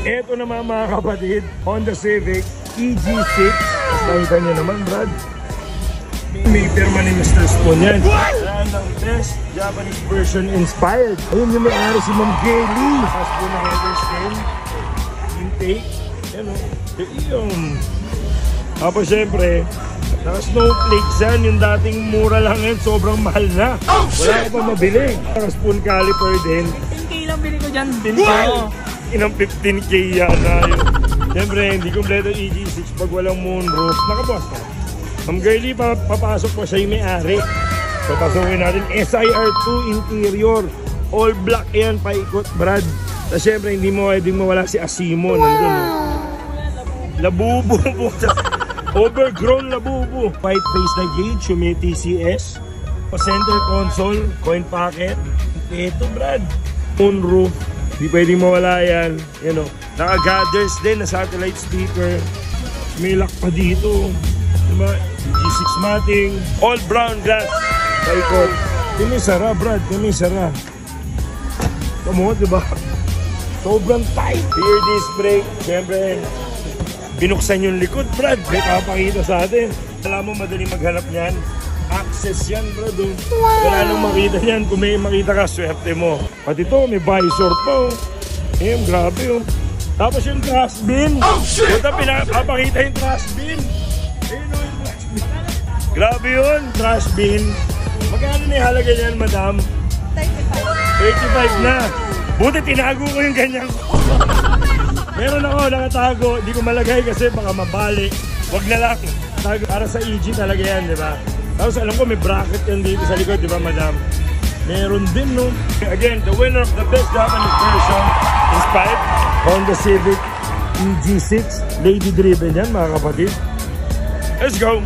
Eto naman mga kapatid, Honda Civic EG6. Nakita nyo naman, Brad. May pirma ni Mr. Spoon yan. Yan ang best Japanese version inspired. Ayun yung may-ari si Ma'am Gaily. Sa Spoon na header stain. Intake. Yan o. Yung. Tapos syempre, naka-snowflakes yan. Yung dating mura lang yan, sobrang mahal na. Wala ka pa mabili. Naka-spoon caliper din. 10K lang bili ko dyan. Bili ko. Inang 15K yan na yun. Siyempre, hindi kompleto EG6 pag walang moonroof. Nakabukas na. Ma'am Girlie, papasok po siya yung may-ari. Papasokin natin SIR2 interior. All black yan, paikot, Brad. Tapos siyempre, hindi mo pwedeng mawala si Asimo. Nandun, labubo po. Overgrown labubo. White face na gauge, yung may TCS. Center console, coin pocket. Ito, Brad. Moonroof. Hindi pwedeng mawala yan. You know, naka-gathers din na satellite speaker. May lock pa dito. Diba? G6 matting. All brown glass. Paikot. Kami sara, Brad. Kami sara. Kamo, diba? Sobrang tight. Rear disc brake. Siyempre, binuksan yung likod, Brad. May kapakita sa atin. Alam mo, madaling maghanap niyan. Access yan, Brad. Wala nang makita yan. Kung may makita ka, swerte mo. Pati ito, may visor pa. Ayun, grabe yun. Tapos yung trash bin. Buta, pinapakita yung trash bin. Ayun yung trash bin. Grabe yun, trash bin. Magkano na yung halaga niyan, madam? 35 na. Buti, tinago ko yung ganyan. Meron ako, nakatago. Hindi ko malagay kasi baka mabalik. Wag na lang. Tago para sa EG talaga yan, di ba? Tapos alam ko may bracket yan dito sa likod, di ba, madam? Meron din, no? Again, the winner of the best Japanese version inspired Honda Civic EG6. Lady driven yan, mga kapatid. Let's go!